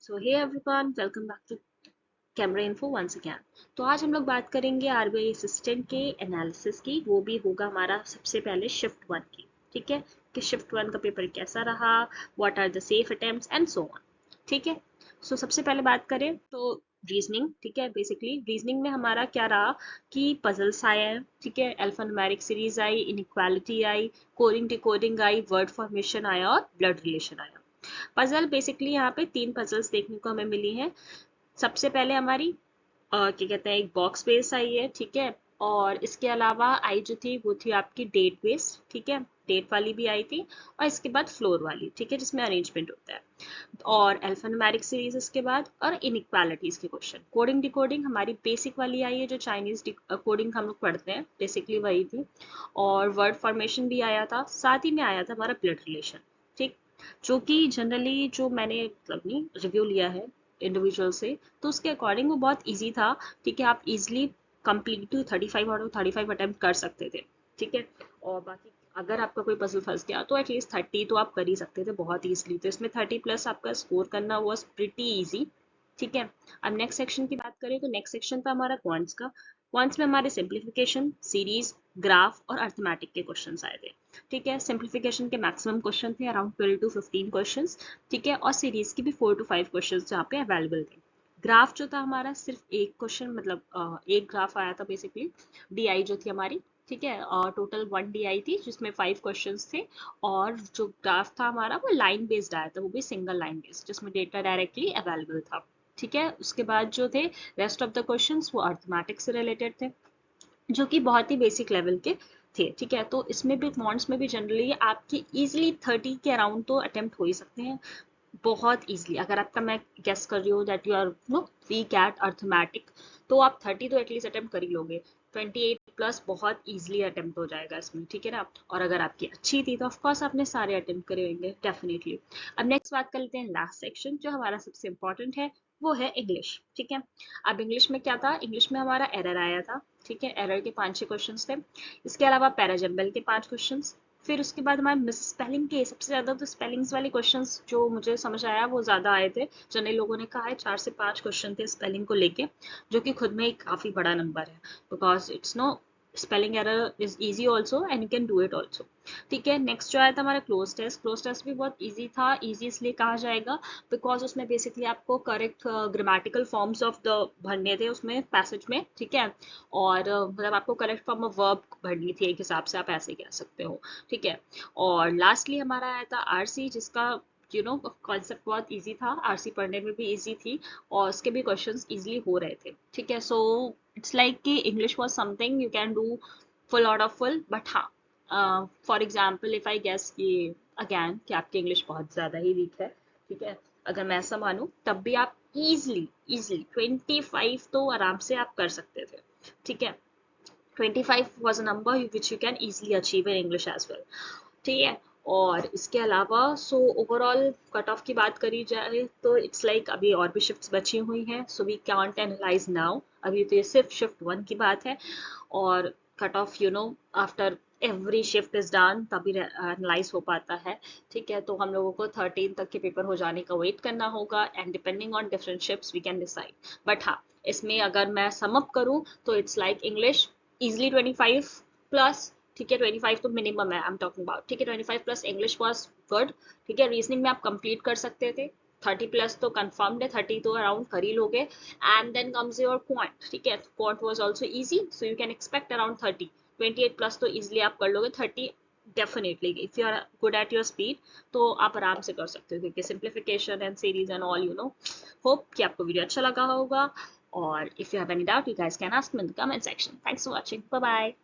So hey everyone, welcome back to Camera Info once again. तो आज हम लोग बात करेंगे आरबीआई असिस्टेंट के एनालिसिस की। वो भी होगा हमारा सबसे पहले शिफ्ट वन की। ठीक है, कि शिफ्ट वन का पेपर कैसा रहा, what are the safe attempts and so on. ठीक है, सो सबसे पहले बात करें तो रीजनिंग। ठीक है, बेसिकली रीजनिंग में हमारा क्या रहा कि पजल्स आए हैं। ठीक है, अल्फान्यूमेरिक सीरीज आई, इनइक्वालिटी आई, कोडिंग डिकोडिंग आई, वर्ड फॉर्मेशन आया और ब्लड रिलेशन आया। पजल बेसिकली यहाँ पे तीन पजल्स देखने को हमें मिली हैं। सबसे पहले हमारी क्या कहते हैं, एक बॉक्स बेस आई है। ठीक है, और इसके अलावा आई जो थी वो थी आपकी डेट बेस। ठीक है, डेट वाली भी आई थी। और इसके बाद फ्लोर वाली, ठीक है, जिसमें अरेंजमेंट होता है। और अल्फान्यूमेरिक सीरीज इसके बाद, और इनइक्वालिटीज के क्वेश्चन। कोडिंग डिकोडिंग हमारी बेसिक वाली आई है, जो चाइनीज कोडिंग हम लोग पढ़ते हैं, बेसिकली वही थी। और वर्ड फॉर्मेशन भी आया था, साथ ही में आया था हमारा ब्लड रिलेशन। ठीक, जो कि जनरली जो मैंने मतलब रिव्यू लिया है इंडिविजुअल से, तो उसके अकॉर्डिंग वो बहुत इजी था। ठीक है, आप easily complete 35 out of 35 attempt कर सकते थे। ठीक है, और बाकी अगर आपका कोई पजल फंस गया तो एटलीस्ट 30 तो आप कर ही सकते थे बहुत ईजिली। तो इसमें 30 प्लस आपका स्कोर करना वॉज प्रिटी ईजी। ठीक है, अब नेक्स्ट सेक्शन की बात करें तो नेक्स्ट सेक्शन था हमारा क्वांट्स का। क्वांट्स में हमारे सिंप्लीफिकेशन, सीरीज, ग्राफ और अर्थमेटिक के क्वेश्चंस आए थे। ठीक है, सिंप्लीफिकेशन के मैक्सिमम क्वेश्चन थे अराउंड 12 to 15 क्वेश्चंस। ठीक है, और सीरीज के भी 4 to 5 क्वेश्चंस जहाँ पे अवेलेबल थे। ग्राफ जो था हमारा सिर्फ एक क्वेश्चन, मतलब एक ग्राफ आया था बेसिकली। डीआई जो थी हमारी, ठीक है, टोटल 1 डीआई थी जिसमें 5 क्वेश्चंस थे। और जो ग्राफ था हमारा वो लाइन बेस्ड आया था, वो भी सिंगल लाइन बेस्ड, जिसमें डेटा डायरेक्टली अवेलेबल था। ठीक है, उसके बाद जो थे रेस्ट ऑफ द क्वेश्चंस वो अर्थमेटिक से रिलेटेड थे, जो कि बहुत ही बेसिक लेवल के थे। ठीक है, तो इसमें भी मॉन्ट्स में भी जनरली आपकी इजीली 30 के अराउंड तो अटेम्प्ट हो ही सकते हैं, बहुत इजीली। अगर आपका, मैं गेस कर रही हूँ that you are no weak at arithmetic, तो आप 30 तो एटलीस्ट अटेम्प्ट कर ही लोगे। 28 प्लस बहुत इजीली अटेम्प्ट हो जाएगा इसमें। ठीक है ना, और अगर आपकी अच्छी थी तो ऑफकोर्स आपने सारे अटेम्प्ट करे होंगे डेफिनेटली। अब नेक्स्ट बात कर लेते हैं लास्ट सेक्शन, जो हमारा सबसे इंपॉर्टेंट है, वो है इंग्लिश। ठीक है, अब इंग्लिश में क्या था, इंग्लिश में हमारा एरर आया था। ठीक है, एरर के 5-6 क्वेश्चन थे। इसके अलावा पैराजम्बल के 5 क्वेश्चन। फिर उसके बाद हमारे मिस स्पेलिंग के सबसे ज्यादा तो स्पेलिंग्स वाले क्वेश्चंस जो मुझे समझ आया वो ज्यादा आए थे। जिन्हें लोगों ने कहा है 4 से 5 क्वेश्चन थे स्पेलिंग को लेके, जो कि खुद में एक काफी बड़ा नंबर है, because it's no, spelling error is easy also and you can do it also. ठीक है, नेक्स्ट जो आया था हमारा क्लोज टेस्ट। क्लोज टेस्ट भी बहुत ईजी था। ईजी इसलिए कहा जाएगा बिकॉज उसमें बेसिकली आपको correct grammatical forms of the भरने थे उसमें पैसेज में। ठीक है, और मतलब आपको करेक्ट फॉर्म ऑफ वर्ब भरनी थी, एक हिसाब से आप ऐसे कह सकते हो। ठीक है, और लास्टली हमारा आया था आरसी, जिसका कॉन्सेप्ट बहुत इजी था, आरसी पढ़ने में भी इजी थी, और उसके भी क्वेश्चंस इजीली हो रहे थे। ठीक है, सो इट्स लाइक कि English was something you can do full out of full, but हाँ, for example if I guess कि अगैन कि आपकी इंग्लिश बहुत ज़्यादा ही वीक है। ठीक है, अगर मैं ऐसा मानूं तब भी आप इजली इजली 25 तो आराम से आप कर सकते थे। ठीक है, 25 was a number which you can easily achieve in English as well। ठीक है, और इसके अलावा सो ओवरऑल कट ऑफ की बात करी जाए तो इट्स लाइक अभी और भी शिफ्ट्स बची हुई हैं, so we can't analyse now. अभी तो ये सिर्फ शिफ्ट वन की बात है, और cut off after every shift is done तभी एनालाइज हो पाता है। ठीक है, तो हम लोगों को 13 तक के पेपर हो जाने का वेट करना होगा, and depending on different shifts we can decide. But हाँ, इसमें अगर मैं सम अप करूँ तो it's like English easily 25 plus. ठीक है, 25 तो मिनिमम है आई एम टॉकिंग अबाउट। ठीक है, 25 प्लस इंग्लिश वाज गुड। ठीक है, रीजनिंग में आप कंप्लीट कर सकते थे। 30 प्लस तो कंफर्म्ड है, 30 तो अराउंड कर ही लोगे। And then comes your quant. ठीक है, quant was also easy, so you can expect around 30। 28 plus तो इजिली आप कर लोगे। 30 definitely if you are good at your speed तो आप आराम से कर सकते हो, क्योंकि simplification and series and all hope कि आपको वीडियो अच्छा लगा होगा। और if you have any doubt you guys can ask me in the comment section. Thanks for watching, bye bye.